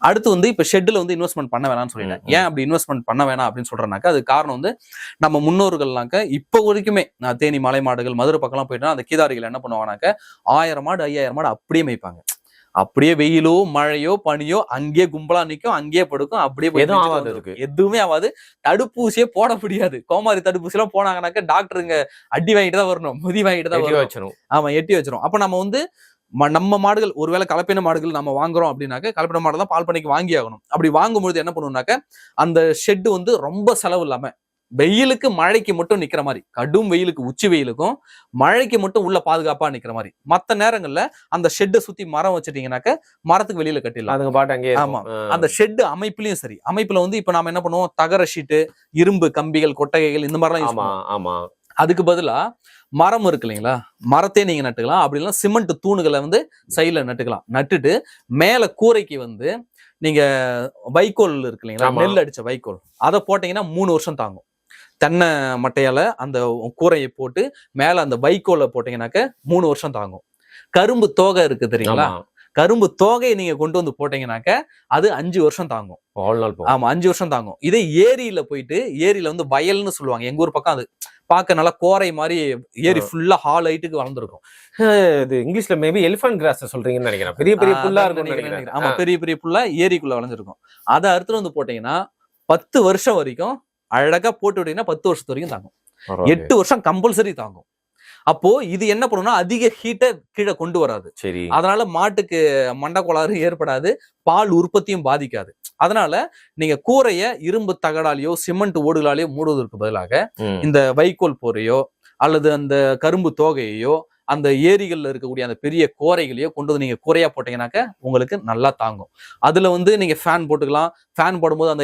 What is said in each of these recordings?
அடுத்து வந்து இப்ப ஷெட்ல வந்து இன்வெஸ்ட்மெண்ட் பண்ண வேணாம்னு சொல்லிட்டேன். ஏன் அப்படி இன்வெஸ்ட்மெண்ட் பண்ண வேணாம் அப்படின்னு சொல்றேன்னாக்கா அது காரணம் வந்து நம்ம முன்னோர்கள்னாக்க இப்ப வரைக்குமே நான் தேனி மலை மாடுகள் மதுரை பக்கம்லாம் போயிட்டா அந்த கீதாரிகள் என்ன பண்ணுவாங்கனாக்க 1000 மாடு 5000 மாடு அப்படியே மேய்ப்பாங்க. அப்படியே வெயிலோ மழையோ பனியோ அங்கேயே கும்பலா நிக்கும், அங்கேயே படுக்கும், அப்படியே எதுவுமே ஆகாது. தடுப்பூசியே போட முடியாது. கோமாரி தடுப்பூசி எல்லாம் போனாங்கன்னாக்க டாக்டருங்க அடி வாங்கிட்டு தான் வரணும், முதி வாங்கிட்டு தான் வரணும். ஆமா, எட்டி வச்சிரும். அப்ப நம்ம வந்து நம்ம மாடுகள் ஒருவேளை கலப்பின மாடுகள் நம்ம வாங்குறோம் அப்படின்னாக்க கலப்பின மாடு தான் பால் பண்ணைக்கு வாங்கி ஆகணும். அப்படி வாங்கும்போது என்ன பண்ணுவோம்னாக்க அந்த ஷெட் வந்து ரொம்ப செலவு இல்லாம வெயிலுக்கு மழைக்கு மட்டும் நிக்கிற மாதிரி, கடும் வெயிலுக்கு உச்சி வெயிலுக்கும் மழைக்கு மட்டும் உள்ள பாதுகாப்பா நிக்கிற மாதிரி. மத்த நேரங்கள்ல அந்த ஷெட்டை சுத்தி மரம் வச்சுட்டீங்கன்னாக்க மரத்துக்கு வெளியில கட்டிடலாம். ஆமா, அந்த ஷெட் அமைப்புலயும் சரி, அமைப்புல வந்து இப்ப நாம என்ன பண்ணுவோம், தகர ஷீட்டு, இரும்பு கம்பிகள், கொட்டகைகள் இந்த மாதிரிலாம் யூஸ் பண்ணுவோம். அதுக்கு பதிலா மரம் இருக்கு இல்லைங்களா, மரத்தையே நீங்க நட்டுக்கலாம். அப்படி இல்லைன்னா சிமெண்ட் தூணுகளை வந்து சைட்ல நட்டுக்கலாம். நட்டுட்டு மேல கூரைக்கு வந்து நீங்க வைக்கோல் இருக்கு இல்லைங்களா, நெல் அடிச்ச வைக்கோல், அதை போட்டீங்கன்னா 3 வருஷம் தாங்கும். தென்னை மட்டையால அந்த கூரையை போட்டு மேல அந்த வைக்கோலை போட்டீங்கன்னாக்க 3 வருஷம் தாங்கும். கரும்பு தோகை இருக்கு தெரியுங்களா, கரும்பு தோகையை நீங்க கொண்டு வந்து போட்டீங்கன்னாக்க அது 5 வருஷம் தாங்கும். ஆமா, 5 வருஷம் தாங்கும். இதே ஏரியில போயிட்டு, ஏரியில வந்து வயல்னு சொல்லுவாங்க எங்க ஊர் பக்கம், அது பார்க்க நல்லா கோரை மாதிரி ஏரி ஃபுல்லா ஹால் ஹைட்டுக்கு வளர்ந்துருக்கும். இது இங்கிலீஷ்ல மேபி எலிஃபண்ட் கிராஸ் சொல்றீங்கன்னு நினைக்கிறேன். பெரிய பெரிய புல்லா இருக்கும். ஆமா, பெரிய பெரிய புல்லா ஏரிக்குள்ள வளர்ந்துருக்கும். அதை அறுத்துட்டு வந்து போட்டீங்கன்னா 10 வருஷம் வரைக்கும் அழகா போட்டு விட்டீங்கன்னா 10 வருஷத்து வரைக்கும் தாங்கும். 8 வருஷம் கம்பல்சரி தாங்கும். அப்போ இது என்ன பண்ணும்னா அதிக ஹீட்டை கீழே கொண்டு வராது. சரி, அதனால மாட்டுக்கு மண்டை கோளாறு ஏற்படாது, பால் உற்பத்தியும் பாதிக்காது. அதனால நீங்க கூரைய இரும்பு தகடாலேயோ சிமெண்ட் ஓடுகளாலேயோ மூடுவதற்கு பதிலாக இந்த வைக்கோல் போரையோ அல்லது அந்த கரும்பு தோகையோ அந்த ஏரிகள்ல இருக்கக்கூடிய அந்த பெரிய கோரைகளையோ கொண்டு வந்து நீங்க கூரையா போட்டீங்கன்னாக்க உங்களுக்கு நல்லா தாங்கும். அதுல வந்து நீங்க ஃபேன் போட்டுக்கலாம். ஃபேன் போடும்போது அந்த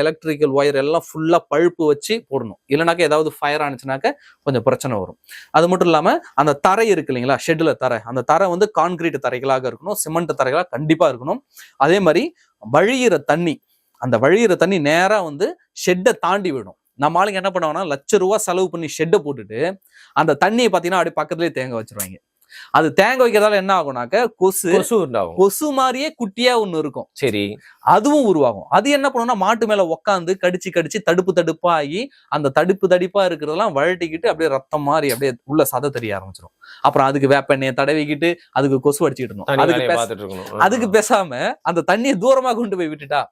எலக்ட்ரிக்கல் ஒயர் எல்லாம் ஃபுல்லா பழுப்பு வச்சு போடணும். இல்லைனாக்க ஏதாவது ஃபயர் ஆனிச்சுனாக்க கொஞ்சம் பிரச்சனை வரும். அது மட்டும் இல்லாம அந்த தரை இருக்கு இல்லைங்களா, ஷெட்ல தரை, அந்த தரை வந்து கான்கிரீட் தரைகளாக இருக்கணும், சிமெண்ட் தரைகளாக கண்டிப்பா இருக்கணும். அதே மாதிரி வழியிற தண்ணி, அந்த வழியிற தண்ணி நேரா வந்து ஷெட்டை தாண்டி விடும். நம்ம ஆளுங்க என்ன பண்ணுவாங்கன்னா ₹1,00,000 செலவு பண்ணி ஷெட்டை போட்டுட்டு அந்த தண்ணியை பாத்தீங்கன்னா அப்படியே பக்கத்துலயே தேங்க வச்சிருவாங்க. அது தேங்க வைக்கிறதால என்ன ஆகும்னாக்க கொசு மாதிரியே குட்டியா ஒண்ணு இருக்கும். சரி, அதுவும் உருவாகும். அது என்ன பண்ணும்னா மாட்டு மேல உட்காந்து கடிச்சு கடிச்சு தடுப்பாகி அந்த தடிப்பா இருக்கிறதெல்லாம் வழட்டிக்கிட்டு அப்படியே ரத்தம் மாதிரி அப்படியே உள்ள சதை தெரிய ஆரம்பிச்சிடும். அப்புறம் அதுக்கு வேப்பெண்ணையை தடவிக்கிட்டு அதுக்கு கொசு அடிச்சுட்டு இருந்தோம். அதுக்கு பேசாம அந்த தண்ணியை தூரமா கொண்டு போய் விட்டுட்டா,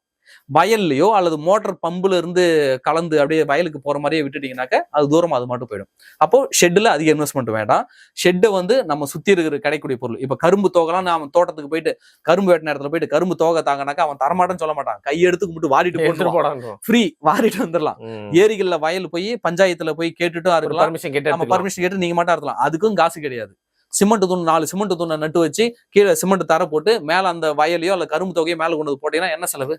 வயல்லையோ அல்லது மோட்டார் பம்புல இருந்து கலந்து அப்படியே வயலுக்கு போற மாதிரியே விட்டுட்டீங்கன்னாக்க அது தூரமா அது மட்டும் போயிடும். அப்போ ஷெட்ல அதிக இன்வெஸ்ட்மெண்ட் வேண்டாம். ஷெட்டை வந்து நம்ம சுத்தி இருக்கிற கிடைக்கூடிய பொருள், இப்ப கரும்பு தோகைலாம் நான் தோட்டத்துக்கு போயிட்டு கரும்பு வெட்ட நேரத்துல போயிட்டு கரும்பு தோகை தாங்கனாக்கா அவன் தரமாட்டேன்னு சொல்ல மாட்டான். கையெடுத்து கும்பிட்டு வாரிட்டு போட்டு ஃப்ரீ வாரிட்டு வந்துடலாம். ஏரிகள்ல வயல் போய் பஞ்சாயத்துல போய் கேட்டுட்டு பர்மிஷன் கேட்டு நீங்க மட்டும் அறுத்தலாம். அதுக்கும் காசு கிடையாது. சிமெண்ட் தூண் 4 சிமெண்ட் தூணை நட்டு வச்சு கீழே சிமெண்ட் தர போட்டு மேல அந்த வயலையோ அல்ல கரும்பு தொகையோ மேல கொண்டு போட்டீங்கன்னா என்ன செலவு?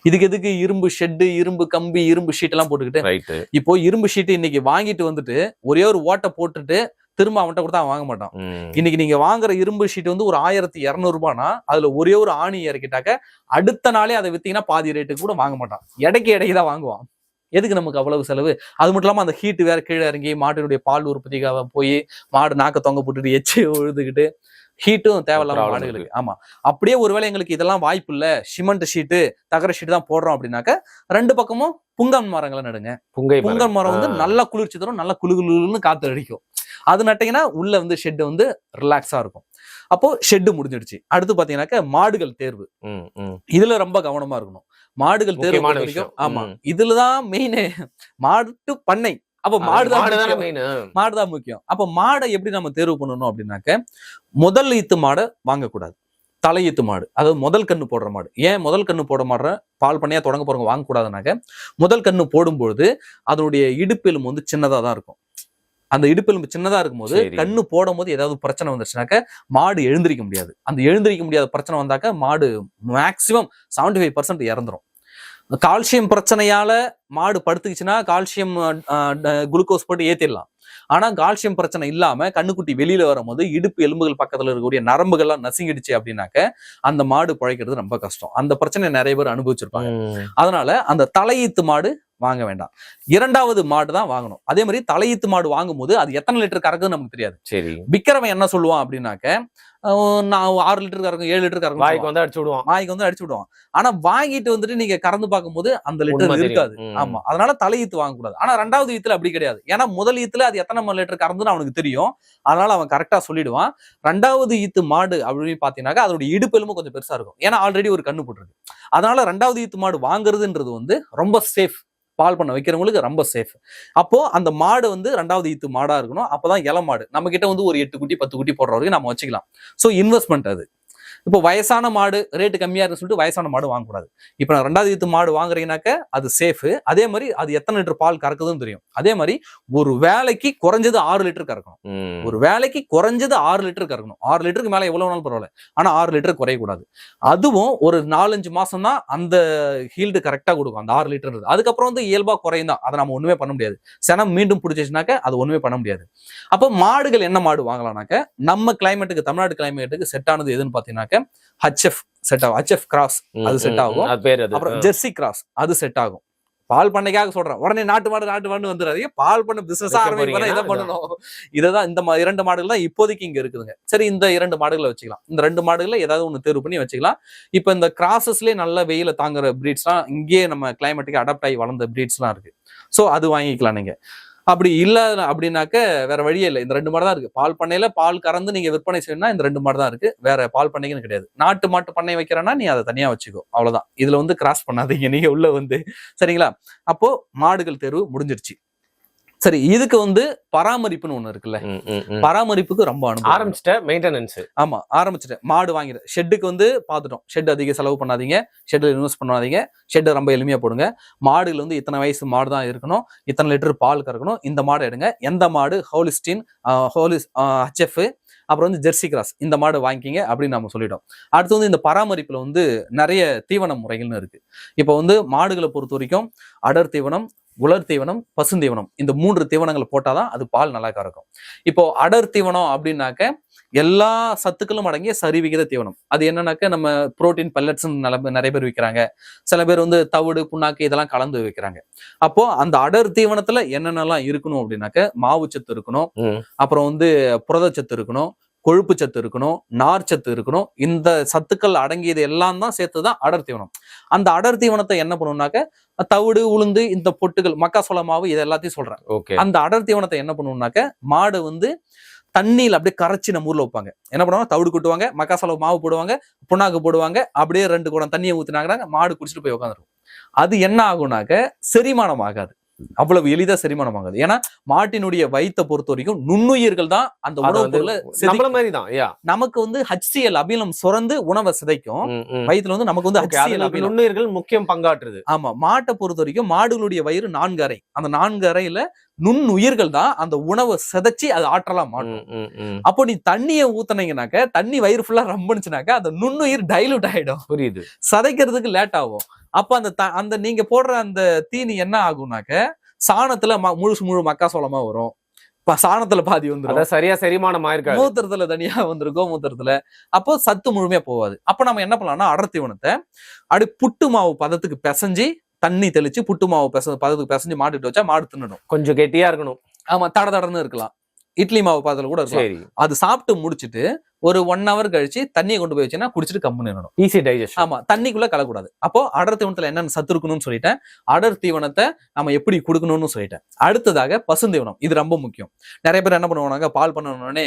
இதுக்கு எதுக்கு இரும்பு ஷெட்டு, இரும்பு கம்பி, இரும்பு ஷீட் எல்லாம் போட்டுக்கிட்டு? இப்போ இரும்பு ஷீட் இன்னைக்கு வாங்கிட்டு வந்துட்டு ஒரே ஒரு ஓட்டை போட்டுட்டு திரும்ப அவன்கிட்ட கொடுத்தா அவன் வாங்க மாட்டான். இன்னைக்கு நீங்க வாங்குற இரும்பு ஷீட் வந்து ஒரு 1200 ரூபாய்னா அதுல ஒரே ஒரு ஆணி இறக்கிட்டாக்க அடுத்த நாளே அதை வித்தீங்கன்னா பாதி ரேட்டுக்கு கூட வாங்க மாட்டான். இடைக்கு தான் வாங்குவான். எதுக்கு நமக்கு அவ்வளவு செலவு? அது மட்டும் இல்லாம அந்த ஹீட் வேற கீழே இறங்கி மாட்டினுடைய பால் உற்பத்திக்காக போய் மாடு நாக்க தொங்க போட்டுட்டு எச்சு எழுதுகிட்டு ஹீட்டும் தேவையில்லாம மாடுகளுக்கு. ஆமா, அப்படியே ஒருவேளை எங்களுக்கு இதெல்லாம் வாய்ப்பு இல்ல, சிமெண்ட் ஷீட்டு தகர ஷீட் தான் போடுறோம் அப்படின்னாக்க 2 பக்கமும் புங்கன் மரங்களை நடுங்க. புங்கன் மரம் வந்து நல்லா குளிர்ச்சி தரும், நல்லா குளுகுலுன்னு காத்து அடிக்கும். அது நட்டீங்கன்னா உள்ள வந்து ஷெட் வந்து ரிலாக்ஸா இருக்கும். அப்போ ஷெட் முடிஞ்சிடுச்சு. அடுத்து பாத்தீங்கன்னாக்க மாடுகள் தேர்வு, இதுல ரொம்ப கவனமா இருக்கணும். மாடுகள் தேர்வு வரைக்கும் ஆமா, இதுலதான் மெயின். மாட்டு பண்ணை, அப்ப மாடுதான் முக்கியம். அப்ப மாடை எப்படி நம்ம தேர்வு பண்ணணும் அப்படின்னாக்க முதல் ஈத்து மாடை வாங்கக்கூடாது, தலையீத்து மாடு, அதாவது முதல் கண்ணு போடுற மாடு. ஏன் முதல் கண்ணு போட மாடுற பால் பண்ணையா தொடங்க போறவங்க வாங்கக்கூடாதுனாக்க முதல் கண்ணு போடும்போது அதனுடைய இடுப்பெலும்பு வந்து சின்னதா தான் இருக்கும். அந்த இடுப்பெலும்பு சின்னதா இருக்கும்போது கண்ணு போடும் போது ஏதாவது பிரச்சனை வந்துருச்சுனாக்க மாடு எழுந்திரிக்க முடியாது. அந்த எழுந்திரிக்க முடியாத பிரச்சனை வந்தாக்க மாடு மேக்சிமம் 75% இறந்துரும். கால்சியம் பிரச்சனையால மாடு படுத்துக்குச்சுன்னா கால்சியம் குளுக்கோஸ் போட்டு ஏத்திடலாம். ஆனா கால்சியம் பிரச்சனை இல்லாம கண்ணுக்குட்டி வெளியில வரும்போது இடுப்பு எலும்புகள் பக்கத்துல இருக்கக்கூடிய நரம்புகள்லாம் நசுங்கிடுச்சு அப்படின்னாக்க அந்த மாடு பிழைக்கிறது ரொம்ப கஷ்டம். அந்த பிரச்சனை நிறைய பேர் அனுபவிச்சிருப்பாங்க. அதனால அந்த தலையீத்து மாடு வாங்க வேண்டாம். 2வது மாடு தான் வாங்கணும். அதே மாதிரி தலையீத்து மாடு வாங்கும்போது அது எத்தனை லிட்டர் கறக்குதுன்னு நமக்கு தெரியாது. சரி. விக்கிறவன் என்ன சொல்லுவான் அப்படின்னாக்க, நான் 6 லிட்டர் கறக்கும் 7 லிட்டர் கறக்கும் வாய்க்கு வந்து அடிச்சு விடுவான். வாய்க்கு வந்து அடிச்சு விடுவான். ஆனா வாங்கிட்டு வந்துட்டு நீங்க கறந்து பார்க்கும்போது அந்த லிட்டர் இருக்காது. ஆமா, அதனால தலையீத்து வாங்கக்கூடாது. ஆனா 2வது ஈத்துல அப்படி கிடையாது. ஏன்னா முதல் ஈத்துல அது எத்தனை லிட்டர் கறந்துன்னு அவனுக்கு தெரியும். அதனால அவன் கரெக்டா சொல்லிடுவான். 2வது ஈத்து மாடு அப்படின்னு பாத்தீங்கன்னாக்கா அதோட இடுப்பெலும்பு கொஞ்சம் பெருசா இருக்கும். ஏன்னா ஆல்ரெடி ஒரு கண்ணு போட்டுருக்கு. அதனால 2வது ஈத்து மாடு வாங்குறதுன்றது வந்து ரொம்ப சேஃப். பால் பண்ண வைக்கிறவங்களுக்கு ரொம்ப சேஃப். அப்போ அந்த மாடு வந்து 2வது ஈத்து மாடா இருக்கணும். அப்பதான் இளம் மாடு நம்ம கிட்ட வந்து ஒரு 8 குட்டி 10 குட்டி போடுற வரைக்கும் நம்ம வச்சுக்கலாம். சோ இன்வெஸ்ட்மெண்ட் அது. இப்போ வயசான மாடு ரேட்டு கம்மியா இருக்குன்னு சொல்லிட்டு வயசான மாடு வாங்கக்கூடாது. இப்போ நான் 2வது ஈத்து மாடு வாங்குறீங்கன்னாக்க அது சேஃப். அதே மாதிரி அது எத்தனை லிட்டர் பால் கறக்குதுன்னு தெரியும். அதே மாதிரி ஒரு வேலைக்கு குறைஞ்சது 6 லிட்டர் கறக்கணும். ஒரு வேலைக்கு குறைஞ்சது 6 லிட்டர் கறக்கணும். 6 லிட்டருக்கு மேல எவ்வளவு நாள் பரவாயில்ல. ஆனா 6 லிட்டர் குறையக்கூடாது. அதுவும் ஒரு 4-5 மாசம் தான் அந்த ஹீல்டு கரெக்டா கொடுக்கும் அந்த 6 லிட்டர். அதுக்கப்புறம் வந்து இயல்பா குறையும் தான். அதை நம்ம ஒண்ணுமே பண்ண முடியாது. செனம் மீண்டும் பிடிச்சிச்சுனாக்க அது ஒண்ணுமே பண்ண முடியாது. அப்போ மாடுகள் என்ன மாடு வாங்கலாம்னாக்க நம்ம கிளைமேட்டுக்கு தமிழ்நாடு கிளைமேட்டுக்கு செட் ஆனது எதுன்னு பாத்தீங்கன்னா HF செட் ஆகும். HF கிராஸ் அது செட் ஆகும். அப்புறம் ஜெர்சி கிராஸ் அது செட் ஆகும். பால் பண்ணைக்காக சொல்றேன். உடனே நாட்டு மாடு வந்துடாதீங்க. பால் பண்ண பிசினஸ் ஆரம்பிக்க இதை பண்ணணும். இததான் இந்த 2 மாடுகள் தான் இப்போதைக்கு இங்க இருக்குதுங்க. சரி, இந்த 2 மாடுகளை வச்சுக்கலாம். இந்த 2 மாடுகளை ஏதாவது ஒண்ணு தேர்வு பண்ணி வச்சுக்கலாம். இப்ப இந்த கிராசஸ்லயே நல்ல வெயில தாங்குற பிரீட்ஸ் எல்லாம் இங்கேயே நம்ம கிளைமேட்டுக்கு அடாப்ட் ஆகி வளர்ந்த பிரீட்ஸ் எல்லாம் இருக்கு. சோ அது வாங்கிக்கலாம் நீங்க. அப்படி இல்ல அப்படின்னாக்க வேற வழியே இல்லை. இந்த 2 மாடு தான் இருக்கு. பால் பண்ணையில பால் கறந்து நீங்க விற்பனை செய்யணும்னா இந்த 2 மாடு தான் இருக்கு. வேற பால் பண்ணைக்குன்னு கிடையாது. நாட்டு மாட்டு பண்ணை வைக்கிறேன்னா நீ அதை தனியா வச்சுக்கோ. அவ்வளவுதான். இதுல வந்து கிராஸ் பண்ணாதீங்க நீங்க உள்ள வந்து. சரிங்களா? அப்போ மாடுகள் தேர்வு முடிஞ்சிருச்சு. சரி, இதுக்கு வந்து பராமரிப்புன்னு ஒண்ணு இருக்குல்ல. பராமரிப்புக்கு ரொம்ப ஆரம்பிச்சிட்டேன். மெயின்டெனன்ஸ். ஆமா, ஆரம்பிச்சிட்டேன். மாடு வாங்கிடு. ஷெட்டுக்கு வந்து பாத்துட்டோம். ஷெட் அதிக செலவு பண்ணாதீங்க. ஷெட்ல இன்வெஸ்ட் பண்ணாதீங்க. ஷெட் ரொம்ப எளிமையா போடுங்க. மாடுகள் வந்து இத்தனை வயசு மாடு தான் இருக்கணும். இத்தனை லிட்டர் பால் கறக்கணும். இந்த மாடு எடுங்க. எந்த மாடு ஹோலிஸ்டின், HF, அப்புறம் வந்து ஜெர்சி கிராஸ் இந்த மாடு வாங்கிக்கிங்க அப்படின்னு நம்ம சொல்லிட்டோம். அடுத்து வந்து இந்த பராமரிப்புல வந்து நிறைய தீவன முறைகள்னு இருக்கு. இப்போ வந்து மாடுகளை பொறுத்த வரைக்கும் அடர் தீவனம், உலர் தீவனம், பசுந்தீவனம் இந்த 3 தீவனங்களை போட்டாதான் அது பால் நல்லா கறக்கும். இப்போ அடர் தீவனம் அப்படின்னாக்க எல்லா சத்துக்களும் அடங்கிய சரிவிகித தீவனம். அது என்னன்னாக்க நம்ம புரோட்டீன் பல்லட்ஸ் நிறைய பேர் விற்கிறாங்க. சில பேர் வந்து தவிடு புண்ணாக்கு இதெல்லாம் கலந்து வைக்கிறாங்க. அப்போ அந்த அடர் தீவனத்துல என்னென்னலாம் இருக்கணும் அப்படின்னாக்க மாவுச்சத்து இருக்கணும், அப்புறம் வந்து புரதச்சத்து இருக்கணும், கொழுப்பு சத்து இருக்கணும், நார் சத்து இருக்கணும். இந்த சத்துக்கள் அடங்கியது எல்லாம் தான் சேர்த்துதான் அடர் தீவனம். அந்த அடர் தீவனத்தை என்ன பண்ணுவோம்னாக்க தவிடு, உளுந்து, இந்த பொட்டுகள், மக்காசோள மாவு இது எல்லாத்தையும் சொல்றேன். அந்த அடர் தீவனத்தை என்ன பண்ணுவோம்னாக்க மாடு வந்து தண்ணியில அப்படியே கரைச்சி நம்ம ஊர்ல வைப்பாங்க. என்ன பண்ணுவாங்க? தவிடு கொட்டுவாங்க, மக்காசோள மாவு போடுவாங்க, புண்ணாக்கு போடுவாங்க. அப்படியே 2 குடம் தண்ணியை ஊத்தினாங்கன்னா மாடு குடிச்சிட்டு போய் உட்காந்துருக்கும். அது என்ன ஆகும்னாக்க செரிமானம் ஆகாது. அவ்வளவு எளிதா செரிமானம் ஆகாது. ஏன்னா மாட்டினுடைய வயித்தை பொறுத்த வரைக்கும் நுண்ணுயிர்கள் தான் அந்த உணவுப் பொருளை நமக்கு வந்து HCl அமிலம் சுரந்து உணவை சிதைக்கும். வயிற்றுல வந்து நமக்கு வந்து HCl நுண்ணுயிர்கள் முக்கியம் பங்காற்றுது. ஆமா, மாட்டை பொறுத்த வரைக்கும் மாடுகளுடைய வயிறு 4 அறை. அந்த 4 அறையில நுண்ணுயிர்கள் தான் அந்த உணவை சிதைச்சு அது ஆற்றலா மாட்டும். அப்போ நீ தண்ணியை ஊத்தினீங்கன்னாக்க தண்ணி வயிறு ஃபுல்லா ரம்புனுச்சுனாக்க அந்த நுண்ணுயிர் டைலூட் ஆயிடும். புரியுது. சதைக்கிறதுக்கு லேட் ஆகும். அப்ப அந்த நீங்க போடுற அந்த தீனி என்ன ஆகும்னாக்க சாணத்துல முழு மக்காசோளமா வரும். சாணத்துல பாதி வந்துடும். சரியா செரிமானம் ஆயிருக்காது. மூத்திரத்துல தனியா வந்துருக்கும் மூத்திரத்துல. அப்போ சத்து முழுமையா போவாது. அப்ப நம்ம என்ன பண்ணலாம்னா அடர் தீவனத்தை அப்படி புட்டு மாவு பதத்துக்கு பிசைஞ்சு தண்ணி தெளிச்சு புட்டு மாவு பதத்துக்கு பிசைஞ்சு மாட்டுட்டு வச்சா மாடு தின்னணும். கொஞ்சம் கெட்டியா இருக்கணும். ஆமா, தடன்னு இருக்கலாம். இட்லி மாவு பாத்திரம் கூட இருக்கும். அது சாப்பிட்டு முடிச்சுட்டு ஒரு 1 hour கழிச்சு தண்ணியை கொண்டு போய் வச்சுன்னா குடிச்சிட்டு கம்முன்னு இருக்கணும். Easy digestion. ஆமா, தண்ணிக்குள்ள கலக்கூடாது. அப்போ அடர் தீவனத்துல என்னென்ன சத்து இருக்கணும்னு சொல்லிட்டேன். அடர் தீவனத்தை நம்ம எப்படி கொடுக்கணும்னு சொல்லிட்டேன். அடுத்ததாக பசுந்தீவனம். இது ரொம்ப முக்கியம். நிறைய பேர் என்ன பண்ணுவாங்க? பால் பண்ணணும்னே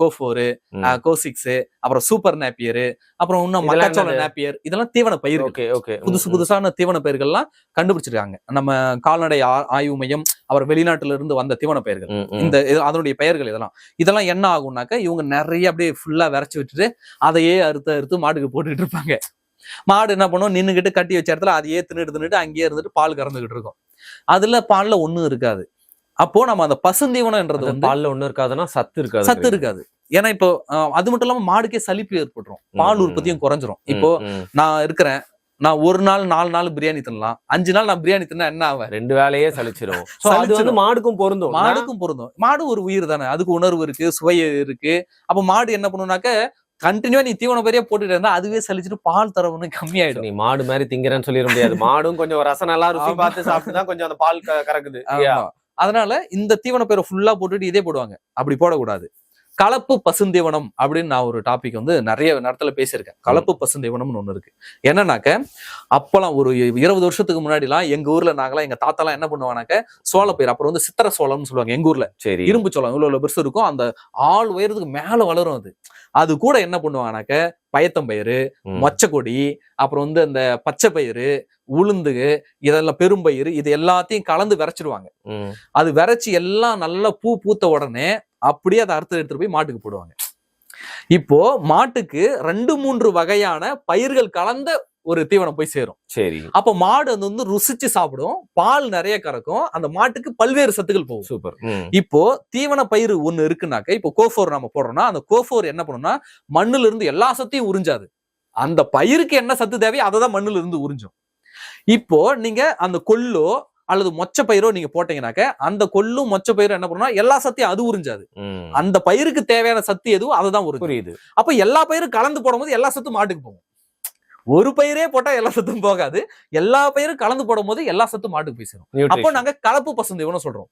கோ4, கோ6, அப்புறம் சூப்பர் நேப்பியர், அப்புறம் இன்னும் மக்காச்சோள நேப்பியர், இதெல்லாம் தீவன பயிர்கள். புதுசான தீவன பயிர்கள்லாம் கண்டுபிடிச்சிருக்காங்க. நம்ம கால்நடை ஆய்வு மையம் அப்புறம் வெளிநாட்டுல இருந்து வந்த தீவன பயிர்கள். அதனுடைய பெயர்கள் இதெல்லாம் என்ன ஆகும்னாக்க இவங்க நிறைய அப்படியே ஃபுல்லா விரைச்சு விட்டுட்டு அதையே அறுத்து மாடுக்கு போட்டுக்கிட்டு இருப்பாங்க. மாடு என்ன பண்ணும்? நின்னுகிட்டு கட்டி வச்ச இடத்துல அதையே தின்னுட்டு அங்கேயே இருந்துட்டு பால் கறந்துகிட்டு இருக்கும். அதுல பால்ல ஒண்ணும் இருக்காது. அப்போ நம்ம அந்த பசுந்தீவனம்ன்றது வந்து பால்ல ஒண்ணும் இருக்காதுன்னா சத்து இருக்காது. ஏன்னா இப்போ அது மட்டும் இல்லாம மாடுக்கே சலிப்பு ஏற்பட்டுரும். பால் உற்பத்தியும் குறைஞ்சிரும். இப்போ நான் இருக்கிறேன், நான் 1 நாள் 4 நாள் பிரியாணி தின்னலாம். 5 நாள் நான் பிரியாணி தின்னா என்ன ஆகும்? 2 வேளையே சலிச்சிரும். மாடுக்கும் பொருந்தும். மாடு ஒரு உயிர் தானே. அதுக்கு உணர்வு இருக்கு, சுவை இருக்கு. அப்ப மாடு என்ன பண்ணுனாக்க கண்டினியூவா நீ தீவன பயிரே போட்டுட்டு இருந்தா அதுவே சலிச்சுட்டு பால் தரவுன்னு கம்மியாயிடும். நீ மாடு மாதிரி திங்கிறேன்னு சொல்லிட முடியாது. மாடும் கொஞ்சம் ரசம் நல்லா ருசி ஆமா. பார்த்து சாப்பிட்டுதான் கொஞ்சம் அந்த பால் கறக்குது. ஆமா. அதனால இந்த தீவன பயிரை ஃபுல்லா போட்டுட்டு இதே போடுவாங்க. அப்படி போடக்கூடாது. கலப்பு பசுந்தீவனம் அப்படின்னு நான் ஒரு டாபிக் வந்து நிறைய நேரத்துல பேசியிருக்கேன். கலப்பு பசுந்தீவனம்னு ஒண்ணு இருக்கு. என்னன்னாக்க அப்பெல்லாம் ஒரு 20 வருஷத்துக்கு முன்னாடி எல்லாம் எங்க ஊர்ல நாங்களாம் எங்க தாத்தாலாம் என்ன பண்ணுவானாக்க சோளப்பயிர், அப்புறம் வந்து சித்திர சோளம்னு சொல்லுவாங்க எங்க ஊர்ல. சரி. இரும்பு சோளம் இவ்வளவு பெருசு இருக்கும், அந்த ஆள் உயரத்துக்கு மேல வளரும். அது கூட என்ன பண்ணுவாங்கனாக்க பயத்தம்பயிறு, மொச்சக்கொடி, அப்புறம் வந்து அந்த பச்சை பயிறு, உளுந்து, இதெல்லாம் பெரும்பயிறு, இது எல்லாத்தையும் கலந்து விரைச்சிடுவாங்க. அது விரைச்சி எல்லாம் நல்லா பூ பூத்த உடனே அப்படியே அதை அறுத்து எடுத்துட்டு போய் மாட்டுக்கு போடுவாங்க. இப்போ மாட்டுக்கு 2-3 வகையான பயிர்கள் கலந்த ஒரு தீவனம் போய் சேரும். சரி. அப்ப மாடு அது வந்து ருசிச்சு சாப்பிடும், பால் நிறைய கறக்கும், அந்த மாட்டுக்கு பல்வேறு சத்துக்கள் போகும். சூப்பர். இப்போ தீவன பயிர் ஒண்ணு இருக்குனாக்க, இப்போ கோஃபோர் நம்ம போடுறோம்னா அந்த கோஃபோர் என்ன பண்ணும்னா மண்ணுல இருந்து எல்லா சத்தையும் உறிஞ்சாது. அந்த பயிருக்கு என்ன சத்து தேவையோ அதை தான் மண்ணுல இருந்து உறிஞ்சும். இப்போ நீங்க அந்த கொள்ளோ அல்லது மொச்ச பயிரோ நீங்க போட்டீங்கன்னாக்க அந்த கொள்ளும் மொச்ச பயிரும் என்ன பண்ணும்னா எல்லா சத்தையும் அது உறிஞ்சாது. அந்த பயிருக்கு தேவையான சத்து எதுவும் அதை தான் உறிஞ்சும். அப்ப எல்லா பயிரும் கலந்து போடும்போது எல்லா சத்தும் மாட்டுக்கு போகும். ஒரு பயிரே போட்டா எல்லா சத்தும் போகாது. எல்லா பயிரும் கலந்து போடும் போது எல்லா சத்தும் மாட்டுக்கு போய் சேரும். அப்போ நாங்க கலப்பு பசுந்தீவனம் சொல்றோம்.